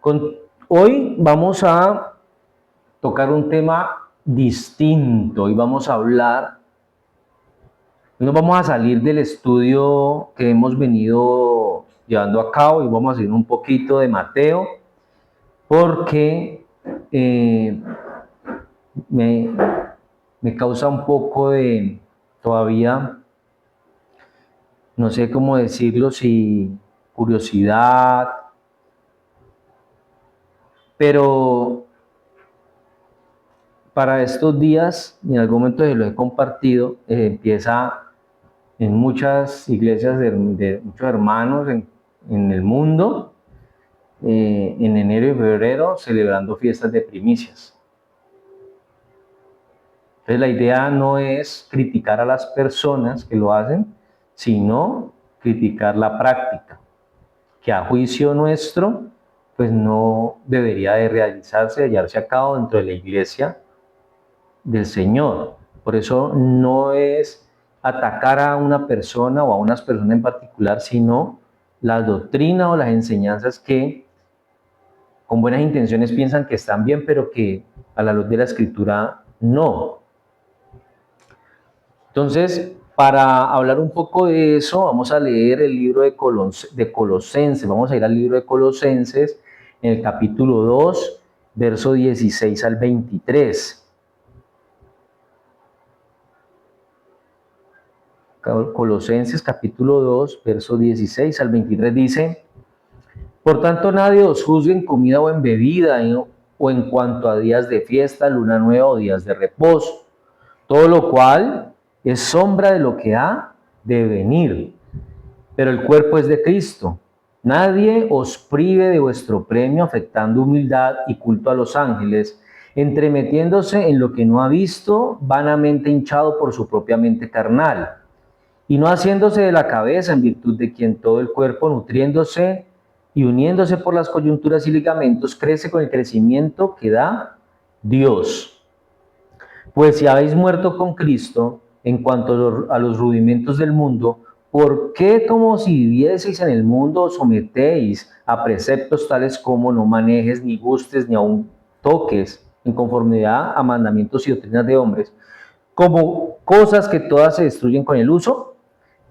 Con, hoy vamos a tocar un tema distinto y vamos a hablar, nos vamos a salir del estudio que hemos venido llevando a cabo y vamos a hacer un poquito de Mateo porque eh, me, me causa un poco de todavía, no sé cómo decirlo, si curiosidad, pero para estos días, y en algún momento se lo he compartido, empieza en muchas iglesias de muchos hermanos en el mundo, en enero y febrero, celebrando fiestas de primicias. Entonces la idea no es criticar a las personas que lo hacen, sino criticar la práctica, que a juicio nuestro, pues no debería de realizarse, de hallarse a cabo dentro de la iglesia del Señor. Por eso no es atacar a una persona o a unas personas en particular, sino la doctrina o las enseñanzas que con buenas intenciones piensan que están bien, pero que a la luz de la escritura no. Entonces, para hablar un poco de eso, vamos a leer el libro de Colosenses. Vamos a ir al libro de Colosenses en el capítulo 2, verso 16 al 23. Colosenses capítulo 2, verso 16 al 23 dice: Por tanto nadie os juzgue en comida o en bebida, o en cuanto a días de fiesta, luna nueva o días de reposo, todo lo cual es sombra de lo que ha de venir, pero el cuerpo es de Cristo. Nadie os prive de vuestro premio, afectando humildad y culto a los ángeles, entremetiéndose en lo que no ha visto, vanamente hinchado por su propia mente carnal, y no haciéndose de la cabeza, en virtud de quien todo el cuerpo, nutriéndose y uniéndose por las coyunturas y ligamentos, crece con el crecimiento que da Dios. Pues si habéis muerto con Cristo en cuanto a los rudimentos del mundo, ¿por qué, como si vivieseis en el mundo, os sometéis a preceptos tales como no manejes, ni gustes, ni aun toques, en conformidad a mandamientos y doctrinas de hombres, como cosas que todas se destruyen con el uso?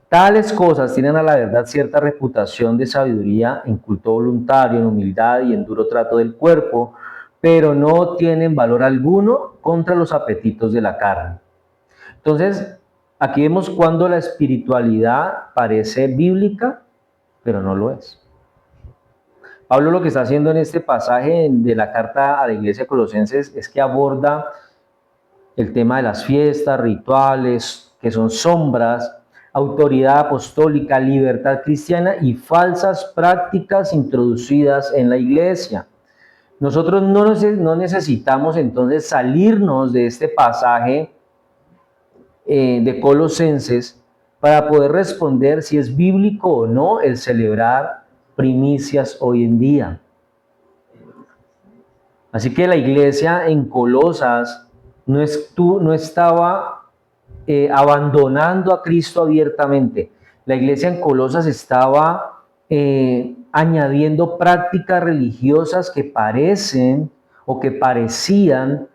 Tales cosas tienen a la verdad cierta reputación de sabiduría en culto voluntario, en humildad y en duro trato del cuerpo, pero no tienen valor alguno contra los apetitos de la carne. Entonces, aquí vemos cuando la espiritualidad parece bíblica, pero no lo es. Pablo lo que está haciendo en este pasaje de la carta a la iglesia de Colosenses es que aborda el tema de las fiestas, rituales, que son sombras, autoridad apostólica, libertad cristiana y falsas prácticas introducidas en la iglesia. Nosotros no necesitamos entonces salirnos de este pasaje de Colosenses para poder responder si es bíblico o no el celebrar primicias hoy en día. Así que la iglesia en Colosas no estaba abandonando a Cristo abiertamente. La iglesia en Colosas estaba añadiendo prácticas religiosas que parecen o que parecían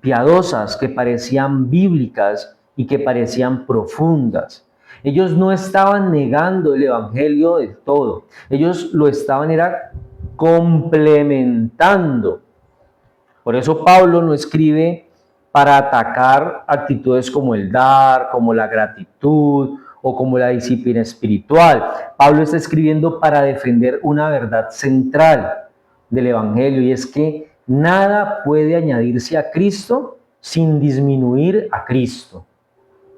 piadosas, que parecían bíblicas y que parecían profundas. Ellos no estaban negando el evangelio del todo, ellos lo estaban era complementando. Por eso Pablo no escribe para atacar actitudes como el dar, como la gratitud o como la disciplina espiritual. Pablo está escribiendo para defender una verdad central del evangelio, y es que nada puede añadirse a Cristo sin disminuir a Cristo.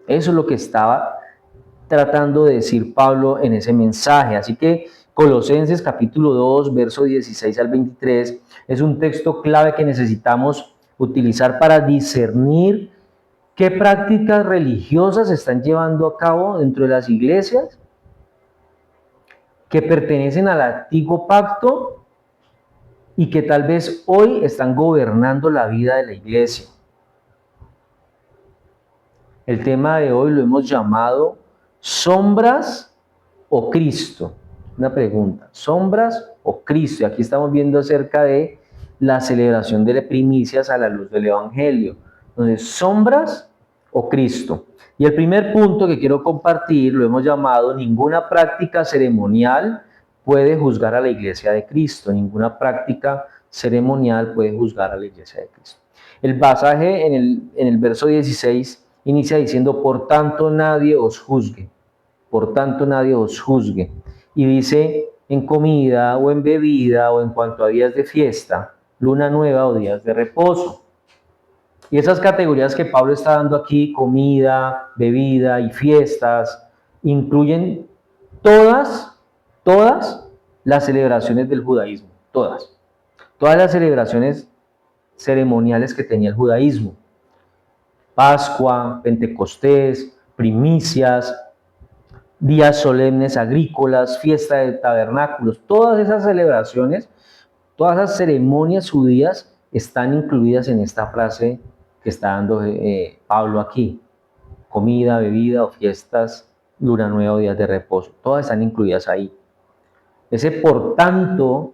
Eso es lo que estaba tratando de decir Pablo en ese mensaje. Así que Colosenses capítulo 2, verso 16 al 23, es un texto clave que necesitamos utilizar para discernir qué prácticas religiosas se están llevando a cabo dentro de las iglesias que pertenecen al antiguo pacto y que tal vez hoy están gobernando la vida de la iglesia. El tema de hoy lo hemos llamado sombras o Cristo. Una pregunta, ¿sombras o Cristo? Y aquí estamos viendo acerca de la celebración de primicias a la luz del Evangelio. Entonces, ¿sombras o Cristo? Y el primer punto que quiero compartir lo hemos llamado: ninguna práctica ceremonial puede juzgar a la iglesia de Cristo. Ninguna práctica ceremonial puede juzgar a la iglesia de Cristo. El pasaje en el verso 16 inicia diciendo: por tanto nadie os juzgue. Por tanto nadie os juzgue. Y dice: en comida o en bebida o en cuanto a días de fiesta, luna nueva o días de reposo. Y esas categorías que Pablo está dando aquí, comida, bebida y fiestas, incluyen todas las celebraciones del judaísmo, todas las celebraciones ceremoniales que tenía el judaísmo: Pascua, Pentecostés, primicias, días solemnes agrícolas, fiesta de tabernáculos. Todas esas celebraciones, todas esas ceremonias judías están incluidas en esta frase que está dando Pablo aquí: comida, bebida o fiestas, luna nueva o días de reposo. Todas están incluidas ahí. Ese por tanto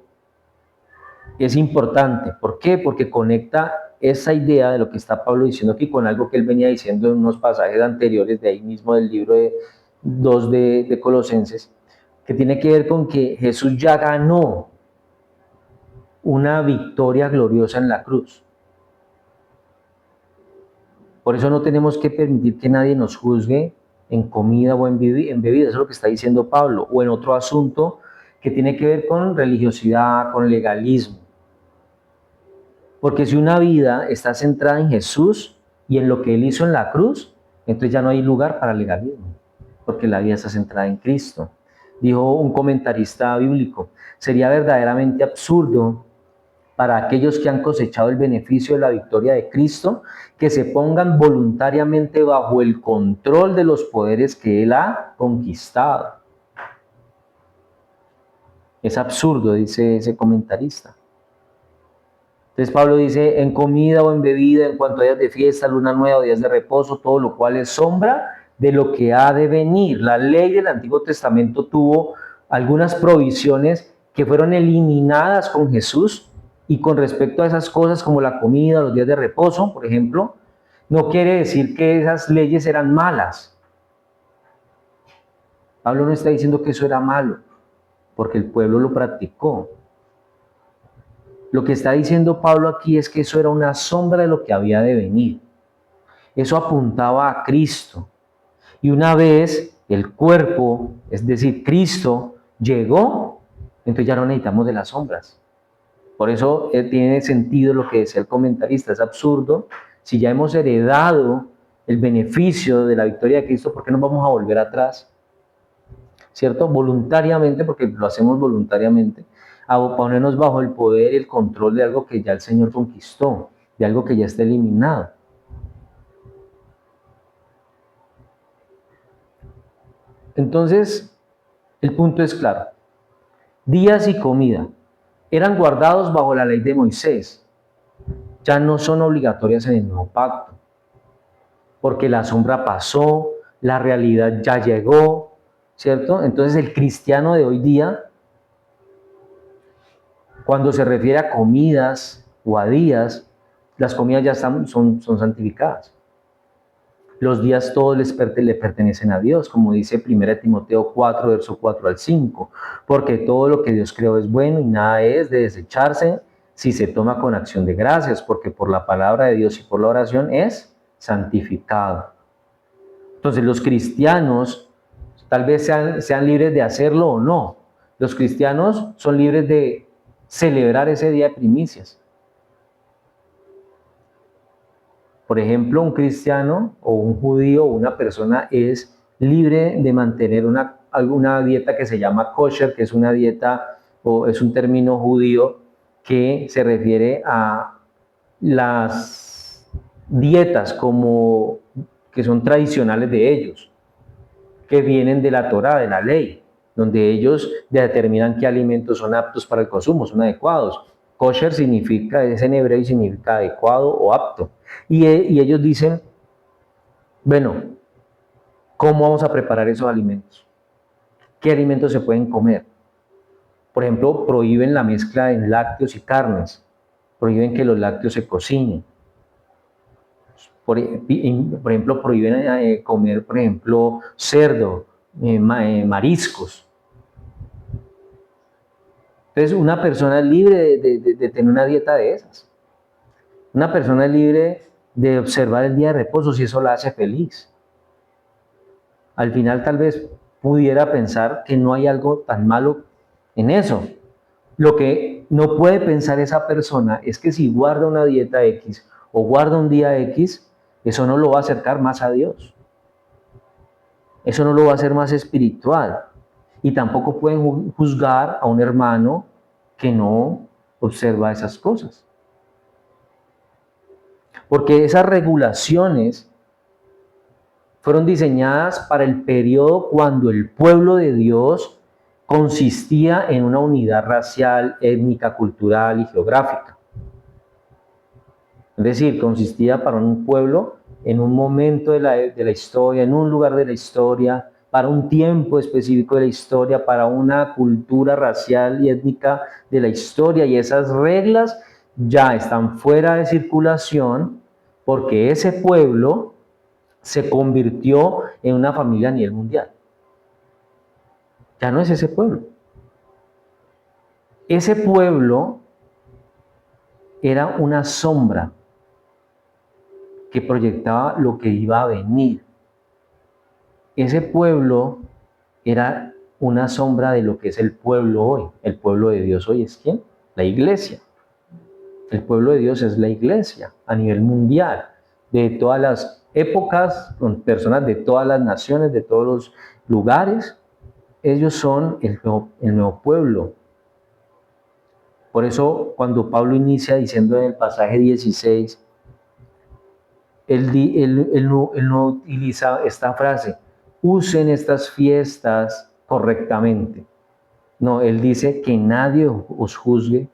es importante. ¿Por qué? Porque conecta esa idea de lo que está Pablo diciendo aquí con algo que él venía diciendo en unos pasajes anteriores de ahí mismo del libro 2 de Colosenses, que tiene que ver con que Jesús ya ganó una victoria gloriosa en la cruz. Por eso no tenemos que permitir que nadie nos juzgue en comida o en bebida. Eso es lo que está diciendo Pablo. O en otro asunto que tiene que ver con religiosidad, con legalismo. Porque si una vida está centrada en Jesús y en lo que Él hizo en la cruz, entonces ya no hay lugar para legalismo, porque la vida está centrada en Cristo. Dijo un comentarista bíblico: sería verdaderamente absurdo para aquellos que han cosechado el beneficio de la victoria de Cristo que se pongan voluntariamente bajo el control de los poderes que Él ha conquistado. Es absurdo, dice ese comentarista. Entonces Pablo dice: en comida o en bebida, en cuanto a días de fiesta, luna nueva o días de reposo, todo lo cual es sombra de lo que ha de venir. La ley del Antiguo Testamento tuvo algunas provisiones que fueron eliminadas con Jesús, y con respecto a esas cosas como la comida, los días de reposo, por ejemplo, no quiere decir que esas leyes eran malas. Pablo no está diciendo que eso era malo, porque el pueblo lo practicó. Lo que está diciendo Pablo aquí es que eso era una sombra de lo que había de venir. Eso apuntaba a Cristo. Y una vez el cuerpo, es decir, Cristo, llegó, entonces ya no necesitamos de las sombras. Por eso tiene sentido lo que decía el comentarista. Es absurdo. Si ya hemos heredado el beneficio de la victoria de Cristo, ¿por qué nos vamos a volver atrás? ¿Cierto? Voluntariamente, porque lo hacemos voluntariamente, a ponernos bajo el poder y el control de algo que ya el Señor conquistó, de algo que ya está eliminado. Entonces, el punto es claro: días y comida eran guardados bajo la ley de Moisés, ya no son obligatorias en el nuevo pacto, porque la sombra pasó, la realidad ya llegó, ¿cierto? Entonces el cristiano de hoy día, cuando se refiere a comidas o a días, las comidas ya son santificadas. Los días todos le pertenecen a Dios, como dice 1 Timoteo 4, verso 4 al 5, porque todo lo que Dios creó es bueno y nada es de desecharse si se toma con acción de gracias, porque por la palabra de Dios y por la oración es santificado. Entonces los cristianos tal vez sean libres de hacerlo o no. Los cristianos son libres de celebrar ese día de primicias. Por ejemplo, un cristiano o un judío o una persona es libre de mantener una dieta que se llama kosher, que es una dieta o es un término judío que se refiere a las dietas que son tradicionales de ellos, que vienen de la Torá, de la ley, donde ellos determinan qué alimentos son aptos para el consumo, son adecuados. Kosher es en hebreo y significa adecuado o apto. Y ellos dicen: bueno, ¿cómo vamos a preparar esos alimentos? ¿Qué alimentos se pueden comer? Por ejemplo, prohíben la mezcla de lácteos y carnes, prohíben que los lácteos se cocinen. Por ejemplo, prohíben comer, por ejemplo, cerdo, mariscos. Entonces, una persona es libre de tener una dieta de esas. Una persona es libre de observar el día de reposo si eso la hace feliz. Al final, tal vez pudiera pensar que no hay algo tan malo en eso. Lo que no puede pensar esa persona es que si guarda una dieta X o guarda un día X, eso no lo va a acercar más a Dios. Eso no lo va a hacer más espiritual. Y tampoco pueden juzgar a un hermano que no observa esas cosas. Porque esas regulaciones fueron diseñadas para el periodo cuando el pueblo de Dios consistía en una unidad racial, étnica, cultural y geográfica. Es decir, consistía para un pueblo en un momento de la historia, en un lugar de la historia, para un tiempo específico de la historia, para una cultura racial y étnica de la historia, y esas reglas ya están fuera de circulación porque ese pueblo se convirtió en una familia a nivel mundial. Ya no es ese pueblo. Ese pueblo era una sombra que proyectaba lo que iba a venir. Ese pueblo era una sombra de lo que es el pueblo hoy. El pueblo de Dios hoy es ¿quién? La iglesia. El pueblo de Dios es la iglesia a nivel mundial, de todas las épocas, con personas de todas las naciones, de todos los lugares. Ellos son el nuevo pueblo. Por eso, cuando Pablo inicia diciendo en el pasaje 16, él no utiliza esta frase, usen estas fiestas correctamente. No, él dice que nadie os juzgue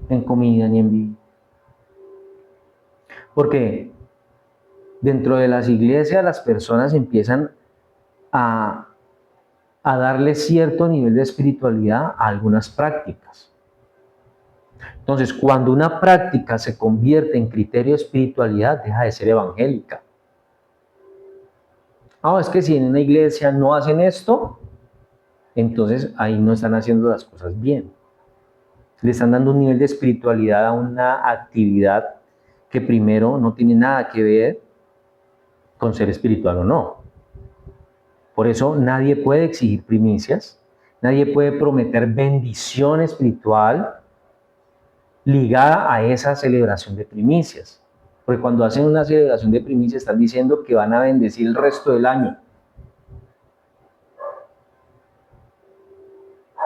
en comida ni en bebida. Porque dentro de las iglesias las personas empiezan a darle cierto nivel de espiritualidad a algunas prácticas. Entonces, cuando una práctica se convierte en criterio de espiritualidad, deja de ser evangélica. Es que si en una iglesia no hacen esto, entonces ahí no están haciendo las cosas bien. Le están dando un nivel de espiritualidad a una actividad que primero no tiene nada que ver con ser espiritual o no. Por eso nadie puede exigir primicias, nadie puede prometer bendición espiritual ligada a esa celebración de primicias. Porque cuando hacen una celebración de primicias están diciendo que van a bendecir el resto del año.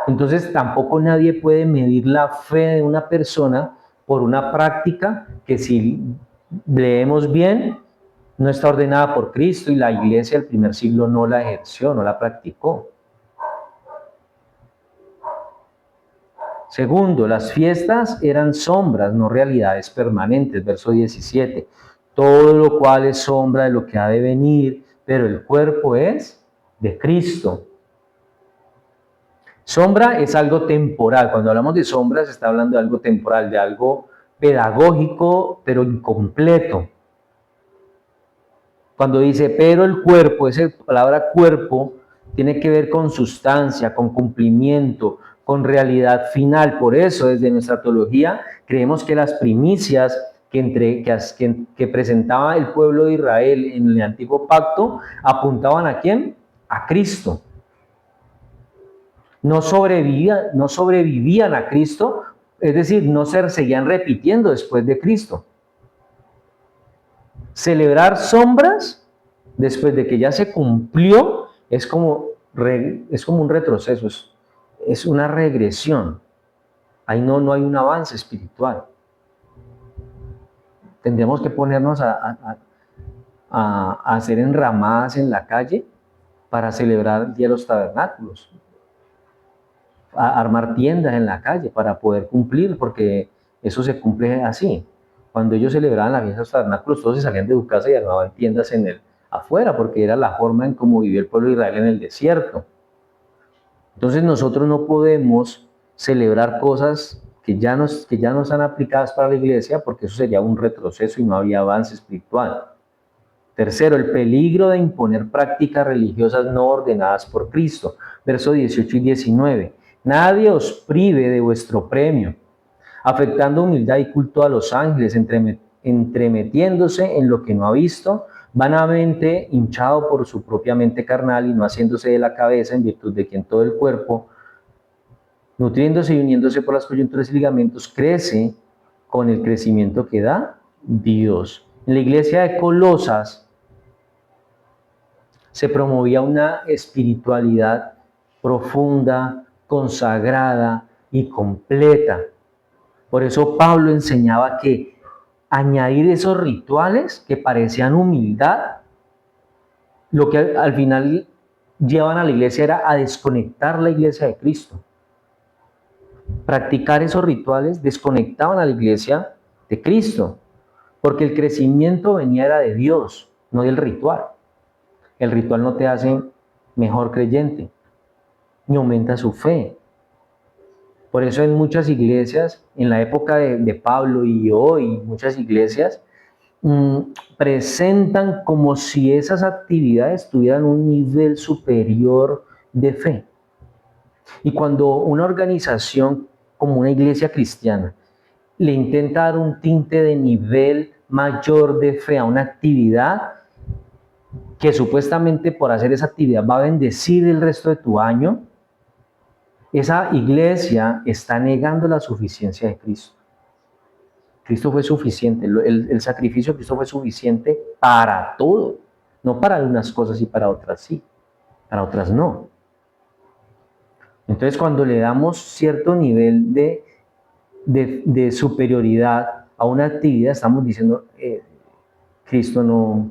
Entonces tampoco nadie puede medir la fe de una persona por una práctica que, si leemos bien, no está ordenada por Cristo, y la iglesia del primer siglo no la ejerció, no la practicó. Segundo, las fiestas eran sombras, no realidades permanentes. Verso 17. Todo lo cual es sombra de lo que ha de venir, pero el cuerpo es de Cristo. Sombra es algo temporal. Cuando hablamos de sombra se está hablando de algo temporal, de algo pedagógico, pero incompleto. Cuando dice, pero el cuerpo, esa palabra cuerpo tiene que ver con sustancia, con cumplimiento, con realidad final. Por eso, desde nuestra teología, creemos que las primicias que presentaba el pueblo de Israel en el antiguo pacto apuntaban ¿a quién? A Cristo. No sobrevivían a Cristo, es decir, no se seguían repitiendo después de Cristo. Celebrar sombras después de que ya se cumplió es como un retroceso, es una regresión. Ahí no hay un avance espiritual. Tendríamos que ponernos a hacer enramadas en la calle para celebrar el Día de los Tabernáculos, a armar tiendas en la calle para poder cumplir, porque eso se cumple así. Cuando ellos celebraban la fiesta de los tabernáculos, todos se salían de su casa y armaban tiendas afuera, porque era la forma en cómo vivió el pueblo de Israel en el desierto. Entonces nosotros no podemos celebrar cosas que ya no están aplicadas para la iglesia, porque eso sería un retroceso y no había avance espiritual. Tercero, el peligro de imponer prácticas religiosas no ordenadas por Cristo. Versos 18 y 19. Nadie os prive de vuestro premio, afectando humildad y culto a los ángeles, entremetiéndose en lo que no ha visto, vanamente hinchado por su propia mente carnal y no haciéndose de la cabeza, en virtud de quien todo el cuerpo, nutriéndose y uniéndose por las coyunturas y ligamentos, crece con el crecimiento que da Dios. En la iglesia de Colosas se promovía una espiritualidad profunda, consagrada y completa. Por eso Pablo enseñaba que añadir esos rituales que parecían humildad, lo que al final llevan a la iglesia era a desconectar la iglesia de Cristo. Practicar esos rituales desconectaban a la iglesia de Cristo, porque el crecimiento venía era de Dios, no del ritual. El ritual no te hace mejor creyente, ni aumenta su fe. Por eso en muchas iglesias, en la época de Pablo y hoy, muchas iglesias presentan como si esas actividades tuvieran un nivel superior de fe. Y cuando una organización como una iglesia cristiana le intenta dar un tinte de nivel mayor de fe a una actividad que supuestamente por hacer esa actividad va a bendecir el resto de tu año, esa iglesia está negando la suficiencia de Cristo. Cristo fue suficiente, el sacrificio de Cristo fue suficiente para todo, no para unas cosas y para otras sí, para otras no. Entonces cuando le damos cierto nivel de superioridad a una actividad, estamos diciendo, Cristo no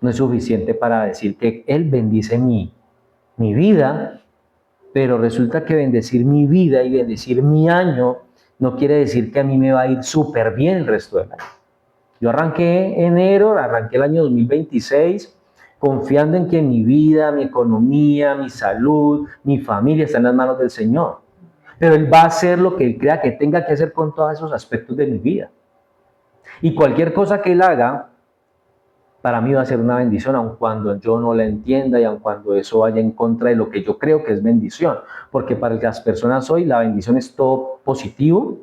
es suficiente para decir que Él bendice mi vida, pero resulta que bendecir mi vida y bendecir mi año no quiere decir que a mí me va a ir súper bien el resto del año. Yo arranqué el año 2026, confiando en que mi vida, mi economía, mi salud, mi familia están en las manos del Señor. Pero Él va a hacer lo que Él crea que tenga que hacer con todos esos aspectos de mi vida. Y cualquier cosa que Él haga, para mí va a ser una bendición, aun cuando yo no la entienda y aun cuando eso vaya en contra de lo que yo creo que es bendición. Porque para las personas hoy la bendición es todo positivo,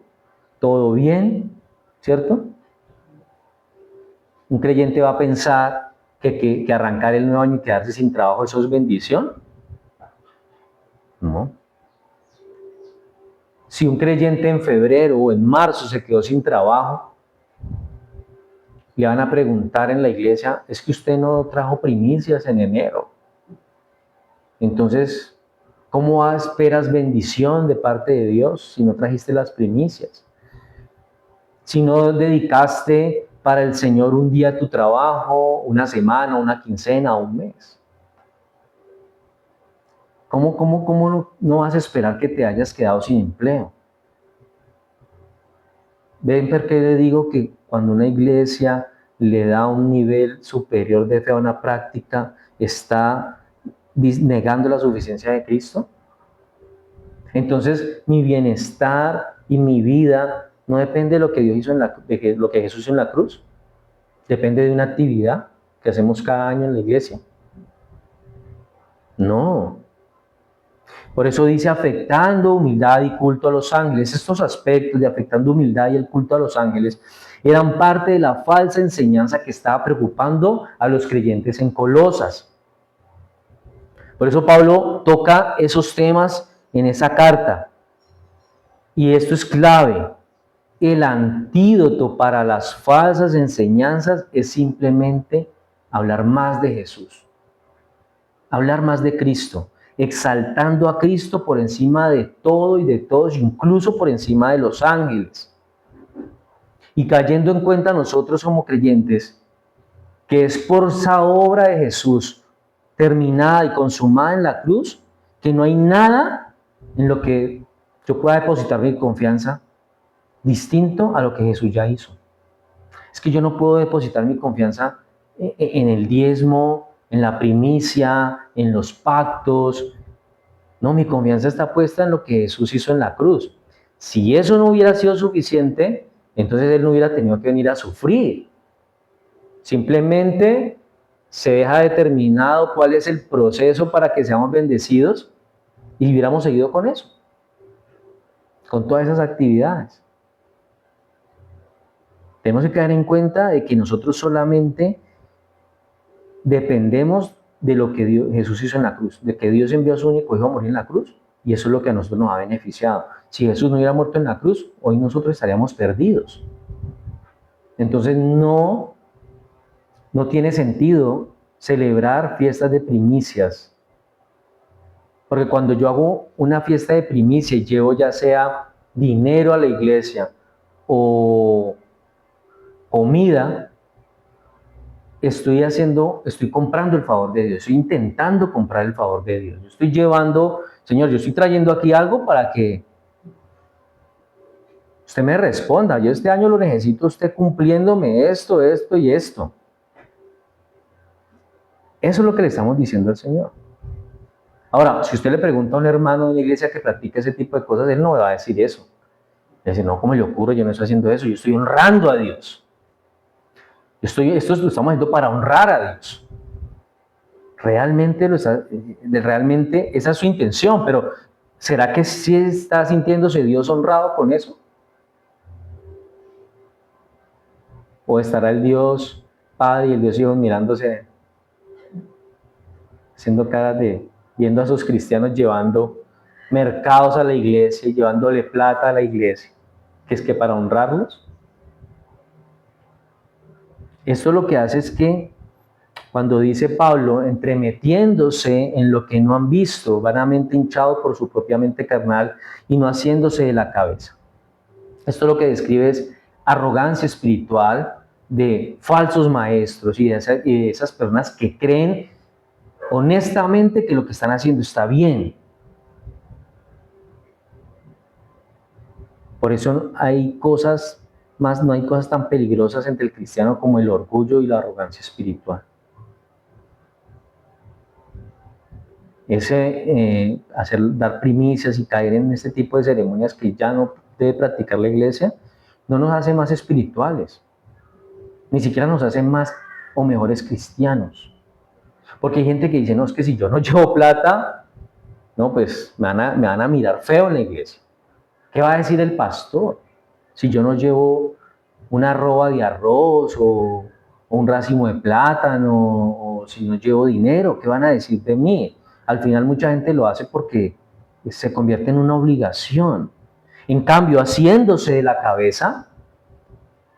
todo bien, ¿cierto? Un creyente va a pensar que arrancar el nuevo año y quedarse sin trabajo, ¿eso es bendición? No. Si un creyente en febrero o en marzo se quedó sin trabajo, le van a preguntar en la iglesia, es que usted no trajo primicias en enero. Entonces, ¿cómo esperas bendición de parte de Dios si no trajiste las primicias? Si no dedicaste para el Señor un día de tu trabajo, una semana, una quincena o un mes. ¿Cómo no vas a esperar que te hayas quedado sin empleo? ¿Ven por qué le digo que cuando una iglesia le da un nivel superior de fe a una práctica, está negando la suficiencia de Cristo? Entonces, mi bienestar y mi vida no depende de lo que Dios hizo de lo que Jesús hizo en la cruz. Depende de una actividad que hacemos cada año en la iglesia. No. Por eso dice afectando humildad y culto a los ángeles. Estos aspectos de afectando humildad y el culto a los ángeles eran parte de la falsa enseñanza que estaba preocupando a los creyentes en Colosas. Por eso Pablo toca esos temas en esa carta. Y esto es clave. El antídoto para las falsas enseñanzas es simplemente hablar más de Jesús. Hablar más de Cristo, exaltando a Cristo por encima de todo y de todos, incluso por encima de los ángeles. Y cayendo en cuenta nosotros como creyentes, que es por esa obra de Jesús terminada y consumada en la cruz, que no hay nada en lo que yo pueda depositar mi confianza distinto a lo que Jesús ya hizo. Es que yo no puedo depositar mi confianza en el diezmo, en la primicia, en los pactos. No, mi confianza está puesta en lo que Jesús hizo en la cruz. Si eso no hubiera sido suficiente, entonces Él no hubiera tenido que venir a sufrir. Simplemente se deja determinado cuál es el proceso para que seamos bendecidos y hubiéramos seguido con eso, con todas esas actividades. Tenemos que caer en cuenta de que nosotros solamente dependemos de lo que Jesús hizo en la cruz, de que Dios envió a su único hijo a morir en la cruz, y eso es lo que a nosotros nos ha beneficiado. Si Jesús no hubiera muerto en la cruz, hoy nosotros estaríamos perdidos. Entonces no tiene sentido celebrar fiestas de primicias, porque cuando yo hago una fiesta de primicia y llevo ya sea dinero a la iglesia o comida, estoy comprando el favor de Dios, estoy intentando comprar el favor de Dios. Yo estoy llevando, Señor, yo estoy trayendo aquí algo para que usted me responda. Yo este año lo necesito usted cumpliéndome esto, esto y esto. Eso es lo que le estamos diciendo al Señor. Ahora, si usted le pregunta a un hermano de una iglesia que practica ese tipo de cosas, él no va a decir eso. Le dice, no, ¿cómo le ocurre? Yo no estoy haciendo eso, yo estoy honrando a Dios. Esto lo estamos haciendo para honrar a Dios. Realmente esa es su intención, pero ¿será que sí está sintiéndose Dios honrado con eso? ¿O estará el Dios Padre y el Dios Hijo mirándose, haciendo caras viendo a esos cristianos llevando mercados a la iglesia y llevándole plata a la iglesia? ¿Que es que para honrarlos? Esto lo que hace es que cuando dice Pablo, entremetiéndose en lo que no han visto, vanamente hinchado por su propia mente carnal y no haciéndose de la cabeza. Esto lo que describe es arrogancia espiritual de falsos maestros y de esas personas que creen honestamente que lo que están haciendo está bien. Por eso no hay cosas tan peligrosas entre el cristiano como el orgullo y la arrogancia espiritual. Dar primicias y caer en este tipo de ceremonias que ya no debe practicar la iglesia, no nos hace más espirituales, ni siquiera nos hace más o mejores cristianos. Porque hay gente que dice, no, es que si yo no llevo plata, no, pues me van a mirar feo en la iglesia. ¿Qué va a decir el pastor? Si yo no llevo una arroba de arroz o un racimo de plátano o si no llevo dinero, ¿qué van a decir de mí? Al final mucha gente lo hace porque se convierte en una obligación. En cambio, haciéndose de la cabeza,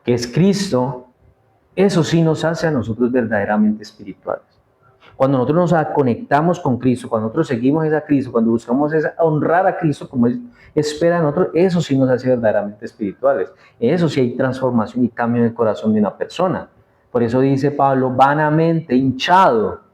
que es Cristo, eso sí nos hace a nosotros verdaderamente espirituales. Cuando nosotros nos conectamos con Cristo, cuando nosotros seguimos a Cristo, cuando buscamos honrar a Cristo como Él espera de nosotros, eso sí nos hace verdaderamente espirituales. Eso sí hay transformación y cambio en el corazón de una persona. Por eso dice Pablo, vanamente hinchado.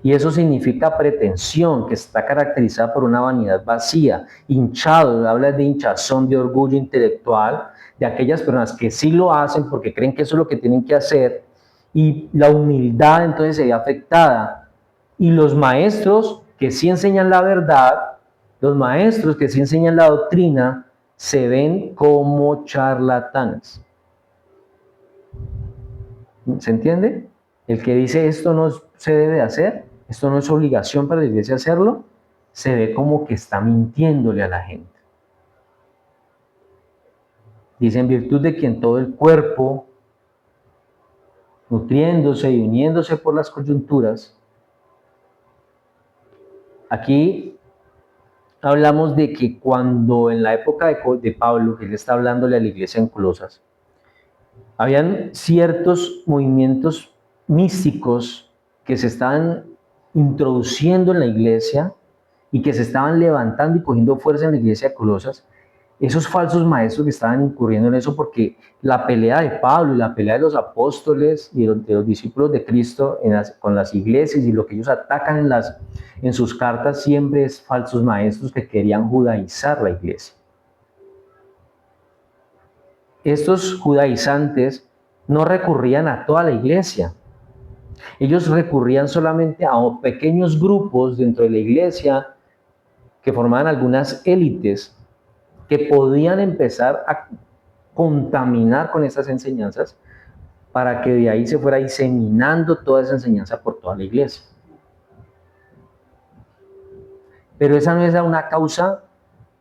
Y eso significa pretensión, que está caracterizada por una vanidad vacía. Hinchado, habla de hinchazón, de orgullo intelectual, de aquellas personas que sí lo hacen porque creen que eso es lo que tienen que hacer, y la humildad entonces se ve afectada. Y los maestros que sí enseñan la verdad, los maestros que sí enseñan la doctrina, se ven como charlatanes. ¿Se entiende? El que dice esto no se debe hacer, esto no es obligación para la iglesia hacerlo, se ve como que está mintiéndole a la gente. Dice, en virtud de quien todo el cuerpo, nutriéndose y uniéndose por las coyunturas. Aquí hablamos de que cuando en la época de Pablo, que él está hablándole a la iglesia en Colosas, habían ciertos movimientos místicos que se estaban introduciendo en la iglesia y que se estaban levantando y cogiendo fuerza en la iglesia de Colosas. Esos falsos maestros que estaban incurriendo en eso, porque la pelea de Pablo y la pelea de los apóstoles y de los discípulos de Cristo con las iglesias y lo que ellos atacan en sus cartas siempre es falsos maestros que querían judaizar la iglesia. Estos judaizantes no recurrían a toda la iglesia, Ellos recurrían solamente a pequeños grupos dentro de la iglesia que formaban algunas élites que podían empezar a contaminar con esas enseñanzas para que de ahí se fuera diseminando toda esa enseñanza por toda la iglesia. Pero esa no era una causa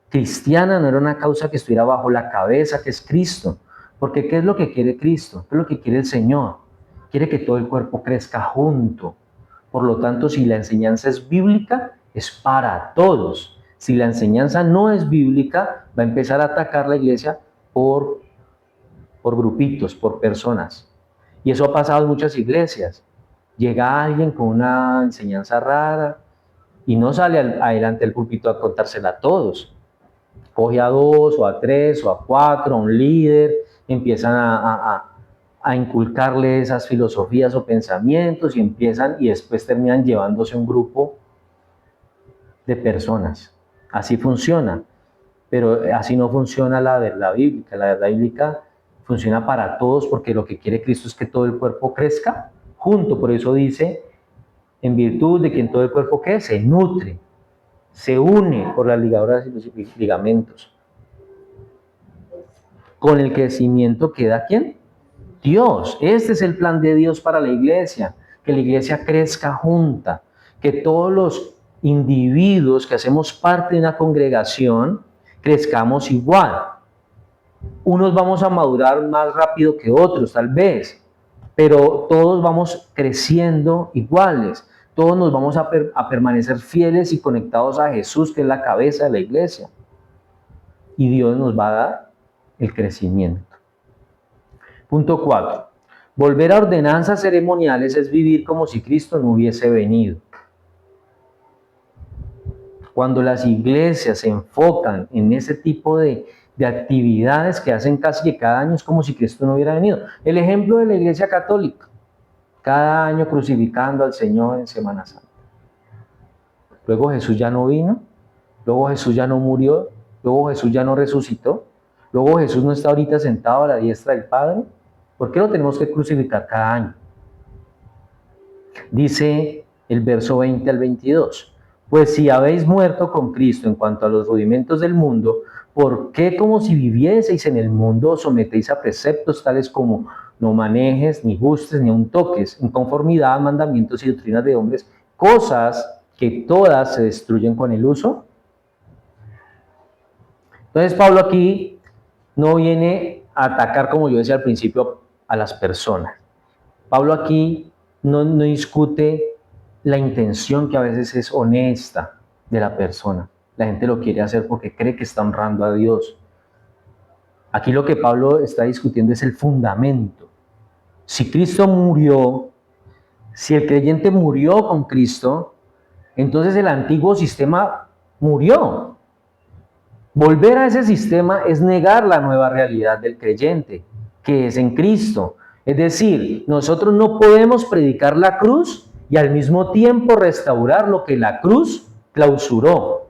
cristiana, no era una causa que estuviera bajo la cabeza, que es Cristo. Porque ¿qué es lo que quiere Cristo? ¿Qué es lo que quiere el Señor? Quiere que todo el cuerpo crezca junto. Por lo tanto, si la enseñanza es bíblica, es para todos. Si la enseñanza no es bíblica, va a empezar a atacar la iglesia por grupitos, por personas. Y eso ha pasado en muchas iglesias. Llega alguien con una enseñanza rara y no sale adelante del púlpito a contársela a todos. Coge a 2 o a 3 o a 4, a un líder, empiezan a inculcarle esas filosofías o pensamientos y después terminan llevándose un grupo de personas. Así funciona, pero así no funciona la verdad bíblica. La verdad bíblica funciona para todos porque lo que quiere Cristo es que todo el cuerpo crezca junto. Por eso dice, en virtud de que en todo el cuerpo ¿qué? Se nutre, se une por las ligaduras y los ligamentos. Con el crecimiento queda ¿quién? Dios. Este es el plan de Dios para la iglesia, que la iglesia crezca junta, que todos los individuos que hacemos parte de una congregación crezcamos igual. Unos vamos a madurar más rápido que otros, tal vez, pero todos vamos creciendo iguales. Todos nos vamos a permanecer fieles y conectados a Jesús, que es la cabeza de la iglesia. Y Dios nos va a dar el crecimiento. Punto 4. Volver a ordenanzas ceremoniales es vivir como si Cristo no hubiese venido. Cuando las iglesias se enfocan en ese tipo de actividades que hacen casi que cada año, es como si Cristo no hubiera venido. El ejemplo de la iglesia católica, cada año crucificando al Señor en Semana Santa. Luego Jesús ya no vino, luego Jesús ya no murió, luego Jesús ya no resucitó, luego Jesús no está ahorita sentado a la diestra del Padre. ¿Por qué lo tenemos que crucificar cada año? Dice el verso 20 al 22. Pues si habéis muerto con Cristo en cuanto a los rudimentos del mundo, ¿por qué como si vivieseis en el mundo os sometéis a preceptos tales como no manejes, ni gustes, ni aun toques, en conformidad a mandamientos y doctrinas de hombres, cosas que todas se destruyen con el uso? Entonces Pablo aquí no viene a atacar, como yo decía al principio, a las personas. Pablo aquí no discute la intención que a veces es honesta de la persona. La gente lo quiere hacer porque cree que está honrando a Dios. Aquí lo que Pablo está discutiendo es el fundamento. Si Cristo murió, si el creyente murió con Cristo, entonces el antiguo sistema murió. Volver a ese sistema es negar la nueva realidad del creyente, que es en Cristo. Es decir, nosotros no podemos predicar la cruz y al mismo tiempo restaurar lo que la cruz clausuró.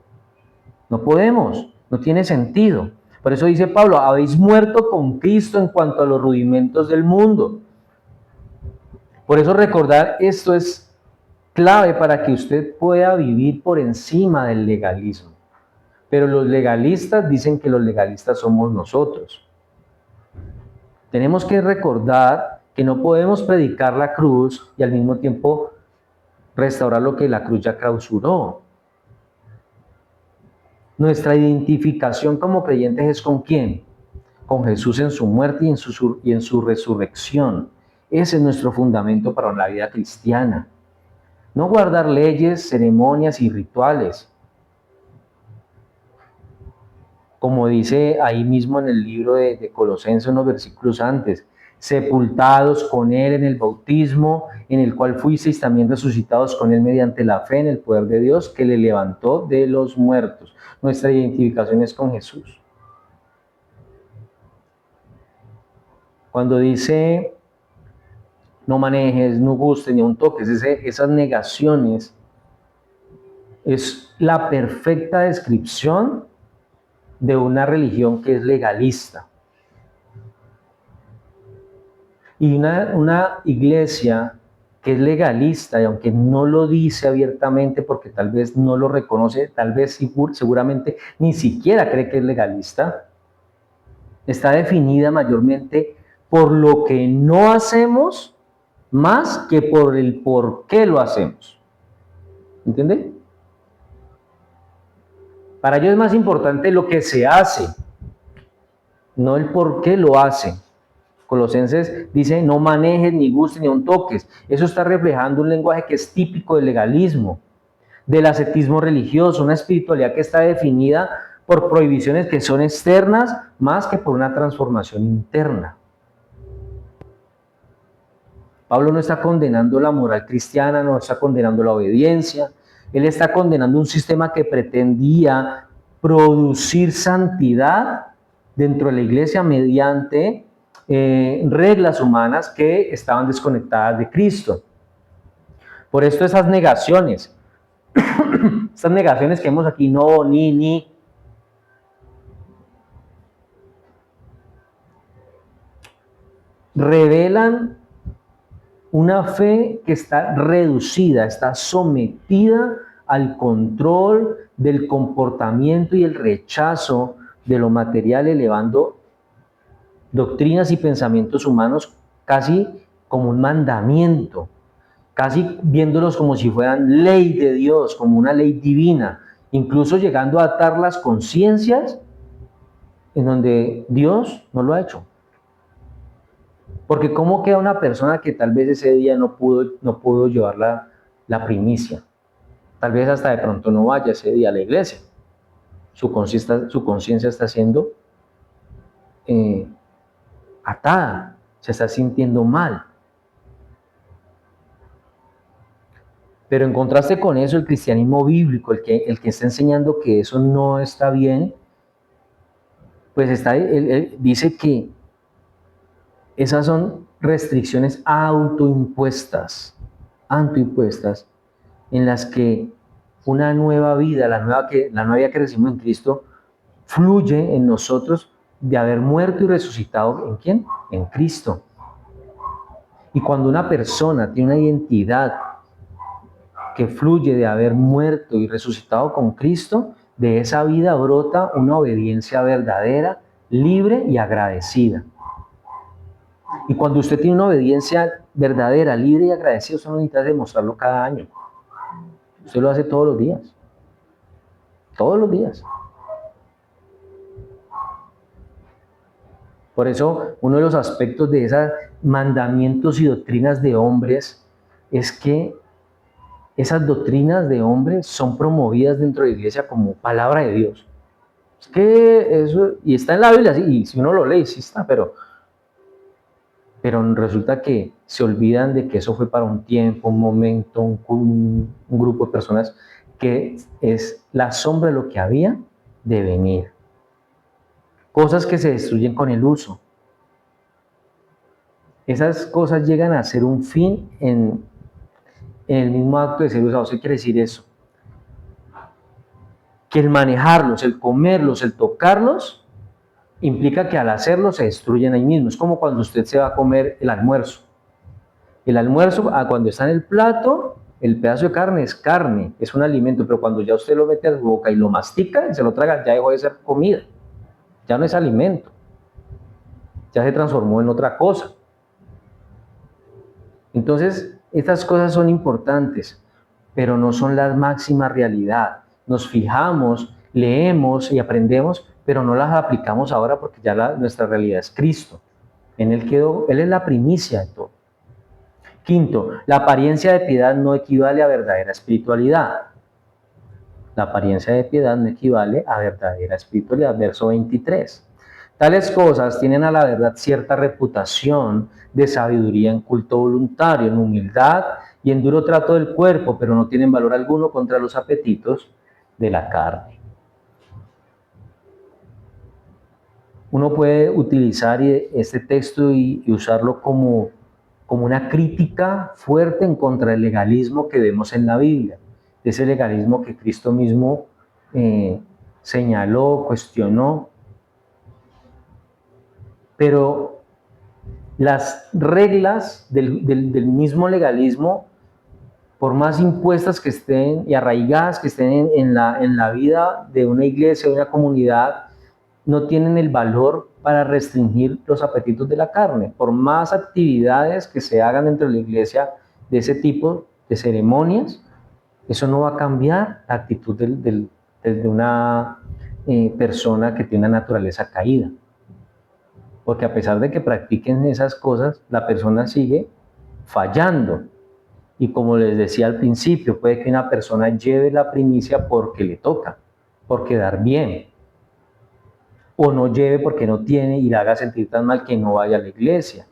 No podemos, no tiene sentido. Por eso dice Pablo, habéis muerto con Cristo en cuanto a los rudimentos del mundo. Por eso recordar esto es clave para que usted pueda vivir por encima del legalismo. Pero los legalistas dicen que los legalistas somos nosotros. Tenemos que recordar que no podemos predicar la cruz y al mismo tiempo restaurar lo que la cruz ya clausuró. Nuestra identificación como creyentes es ¿con quién? Con Jesús en su muerte y en su resurrección. Ese es nuestro fundamento para la vida cristiana. No guardar leyes, ceremonias y rituales. Como dice ahí mismo en el libro de Colosenses, unos versículos antes, sepultados con Él en el bautismo, en el cual fuisteis también resucitados con Él mediante la fe en el poder de Dios que le levantó de los muertos. Nuestra identificación es con Jesús. Cuando dice no manejes, no gustes, ni un toques, esas negaciones es la perfecta descripción de una religión que es legalista. Y una iglesia que es legalista, y aunque no lo dice abiertamente porque tal vez no lo reconoce, tal vez seguramente ni siquiera cree que es legalista, está definida mayormente por lo que no hacemos más que por el por qué lo hacemos. ¿Entiende? Para ellos es más importante lo que se hace, no el por qué lo hace. Colosenses dice, no manejes, ni gustes, ni aun toques. Eso está reflejando un lenguaje que es típico del legalismo, del ascetismo religioso, una espiritualidad que está definida por prohibiciones que son externas más que por una transformación interna. Pablo no está condenando la moral cristiana, no está condenando la obediencia, él está condenando un sistema que pretendía producir santidad dentro de la iglesia mediante reglas humanas que estaban desconectadas de Cristo. Por esto esas negaciones que vemos aquí, no, ni, revelan una fe que está reducida, está sometida al control del comportamiento y el rechazo de lo material, elevando doctrinas y pensamientos humanos casi como un mandamiento, casi viéndolos como si fueran ley de Dios, como una ley divina, incluso llegando a atar las conciencias en donde Dios no lo ha hecho. Porque ¿cómo queda una persona que tal vez ese día no pudo llevar la primicia? Tal vez hasta de pronto no vaya ese día a la iglesia. Su conciencia está siendo atada, se está sintiendo mal. Pero en contraste con eso, el cristianismo bíblico, el que está enseñando que eso no está bien, pues él dice que esas son restricciones autoimpuestas, en las que una nueva vida, la nueva vida que recibimos en Cristo, fluye en nosotros de haber muerto y resucitado. ¿En quién? En Cristo. Y cuando una persona tiene una identidad que fluye de haber muerto y resucitado con Cristo, de esa vida brota una obediencia verdadera, libre y agradecida. Y cuando usted tiene una obediencia verdadera, libre y agradecida, usted no necesita demostrarlo cada año. Usted lo hace todos los días. Todos los días. Por eso, uno de los aspectos de esos mandamientos y doctrinas de hombres es que esas doctrinas de hombres son promovidas dentro de la iglesia como palabra de Dios. Es que eso, y está en la Biblia, sí, y si uno lo lee, sí está, pero resulta que se olvidan de que eso fue para un tiempo, un momento, un grupo de personas que es la sombra de lo que había de venir. Cosas que se destruyen con el uso. Esas cosas llegan a ser un fin en el mismo acto de ser usados. ¿Qué quiere decir eso? Que el manejarlos, el comerlos, el tocarlos, implica que al hacerlo se destruyen ahí mismo. Es como cuando usted se va a comer el almuerzo. El almuerzo, cuando está en el plato, el pedazo de carne es un alimento, pero cuando ya usted lo mete a su boca y lo mastica y se lo traga, ya dejó de ser comida. Ya no es alimento. Ya se transformó en otra cosa. Entonces, estas cosas son importantes, pero no son la máxima realidad. Nos fijamos, leemos y aprendemos, pero no las aplicamos ahora porque ya nuestra realidad es Cristo. En Él Él es la primicia de todo. Quinto, la apariencia de piedad no equivale a verdadera espiritualidad. La apariencia de piedad no equivale a verdadera espiritualidad. Verso 23. Tales cosas tienen a la verdad cierta reputación de sabiduría en culto voluntario, en humildad y en duro trato del cuerpo, pero no tienen valor alguno contra los apetitos de la carne. Uno puede utilizar este texto y usarlo como una crítica fuerte en contra del legalismo que vemos en la Biblia, ese legalismo que Cristo mismo señaló, cuestionó. Pero Las reglas del mismo legalismo, por más impuestas que estén y arraigadas que estén en la vida de una iglesia, de una comunidad, no tienen el valor para restringir los apetitos de la carne. Por más actividades que se hagan dentro de la iglesia de ese tipo de ceremonias, eso no va a cambiar la actitud de una persona que tiene una naturaleza caída. Porque a pesar de que practiquen esas cosas, la persona sigue fallando. Y como les decía al principio, puede que una persona lleve la primicia porque le toca, por quedar bien, o no lleve porque no tiene y la haga sentir tan mal que no vaya a la iglesia.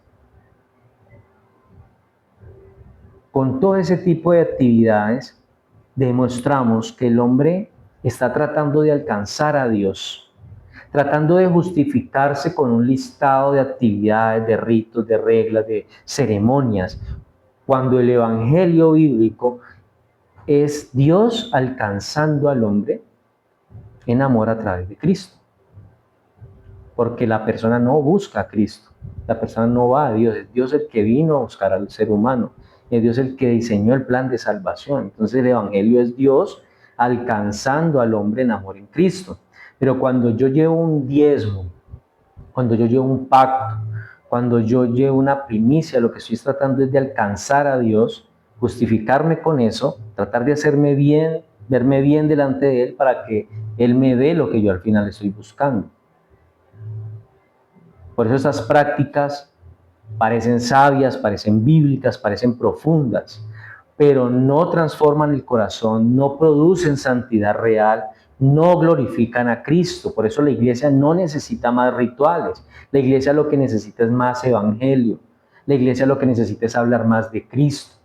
Con todo ese tipo de actividades demostramos que el hombre está tratando de alcanzar a Dios, tratando de justificarse con un listado de actividades, de ritos, de reglas, de ceremonias, cuando el evangelio bíblico es Dios alcanzando al hombre en amor a través de Cristo. Porque la persona no busca a Cristo, la persona no va a Dios, es Dios el que vino a buscar al ser humano, es Dios el que diseñó el plan de salvación. Entonces el evangelio es Dios alcanzando al hombre en amor en Cristo. Pero cuando yo llevo un diezmo, cuando yo llevo un pacto, cuando yo llevo una primicia, lo que estoy tratando es de alcanzar a Dios, justificarme con eso, tratar de hacerme bien, verme bien delante de Él para que Él me dé lo que yo al final estoy buscando. Por eso esas prácticas parecen sabias, parecen bíblicas, parecen profundas, pero no transforman el corazón, no producen santidad real, no glorifican a Cristo. Por eso la iglesia no necesita más rituales. La iglesia lo que necesita es más evangelio. La iglesia lo que necesita es hablar más de Cristo.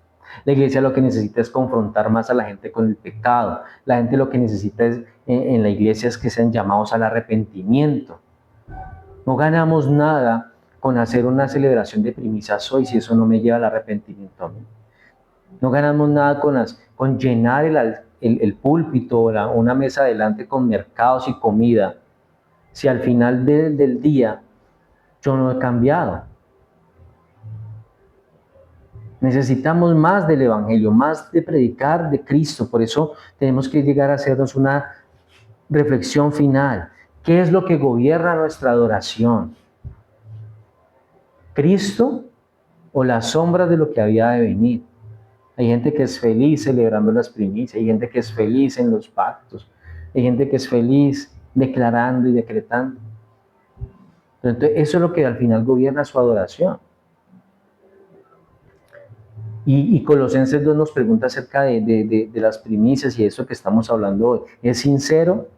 La iglesia lo que necesita es confrontar más a la gente con el pecado. La gente lo que necesita en la iglesia es que sean llamados al arrepentimiento. No ganamos nada con hacer una celebración de primicias hoy si eso no me lleva al arrepentimiento a mí. No ganamos nada con llenar el púlpito o una mesa adelante con mercados y comida si al final del día yo no he cambiado. Necesitamos más del evangelio, más de predicar de Cristo. Por eso tenemos que llegar a hacernos una reflexión final. ¿Qué es lo que gobierna nuestra adoración? ¿Cristo o las sombras de lo que había de venir? Hay gente que es feliz celebrando las primicias, hay gente que es feliz en los pactos, hay gente que es feliz declarando y decretando. Entonces, eso es lo que al final gobierna su adoración. Y Colosenses 2 nos pregunta acerca de las primicias y eso que estamos hablando hoy. ¿Es sincero?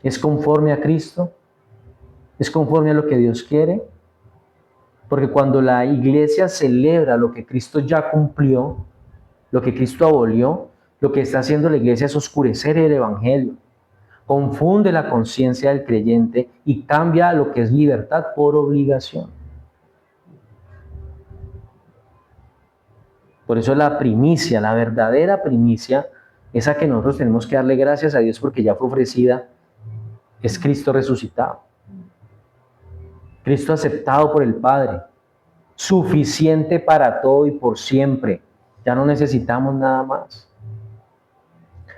¿Es conforme a Cristo? ¿Es conforme a lo que Dios quiere? Porque cuando la iglesia celebra lo que Cristo ya cumplió, lo que Cristo abolió, lo que está haciendo la iglesia es oscurecer el evangelio, confunde la conciencia del creyente y cambia lo que es libertad por obligación. Por eso la primicia, la verdadera primicia, esa que nosotros tenemos que darle gracias a Dios porque ya fue ofrecida, es Cristo resucitado. Cristo aceptado por el Padre, suficiente para todo y por siempre. Ya no necesitamos nada más.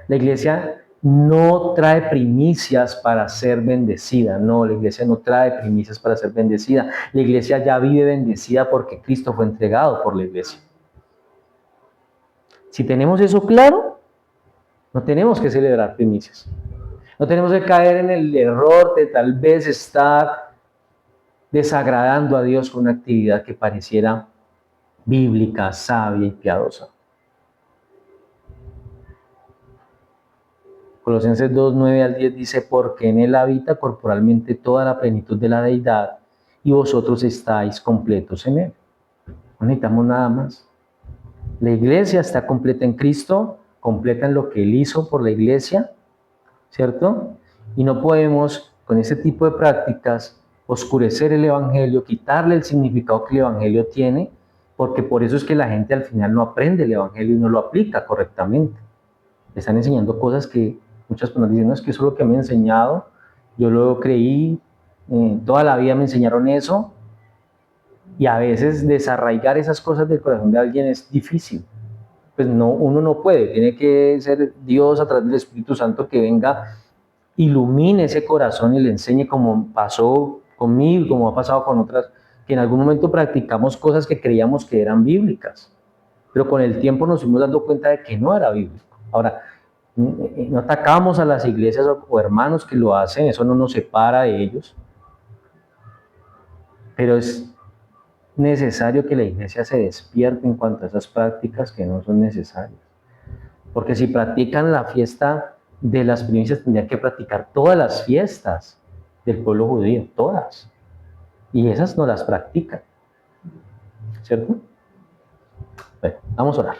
La iglesia no trae primicias para ser bendecida. No, la iglesia no trae primicias para ser bendecida. La iglesia ya vive bendecida porque Cristo fue entregado por la iglesia. Si tenemos eso claro, no tenemos que celebrar primicias. No tenemos que caer en el error de tal vez estar desagradando a Dios con una actividad que pareciera bíblica, sabia y piadosa. Colosenses 2, 9 al 10 dice, porque en él habita corporalmente toda la plenitud de la deidad y vosotros estáis completos en él. No necesitamos nada más. La iglesia está completa en Cristo, completa en lo que él hizo por la iglesia, ¿cierto? Y no podemos, con ese tipo de prácticas, oscurecer el evangelio, quitarle el significado que el evangelio tiene, porque por eso es que la gente al final no aprende el evangelio y no lo aplica correctamente. Le están enseñando cosas que muchas personas dicen, no, es que eso es lo que me han enseñado, yo lo creí, toda la vida me enseñaron eso, Y a veces desarraigar esas cosas del corazón de alguien es difícil. Pues no, uno no puede, tiene que ser Dios a través del Espíritu Santo que venga, ilumine ese corazón y le enseñe, como pasó conmigo, como ha pasado con otras, que en algún momento practicamos cosas que creíamos que eran bíblicas, pero con el tiempo nos fuimos dando cuenta de que no era bíblico. Ahora, no atacamos a las iglesias o hermanos que lo hacen, eso no nos separa de ellos, pero es necesario que la iglesia se despierte en cuanto a esas prácticas que no son necesarias. Porque si practican la fiesta de las primicias, tendrían que practicar todas las fiestas del pueblo judío, todas. Y esas no las practican, ¿cierto? Bueno, vamos a orar.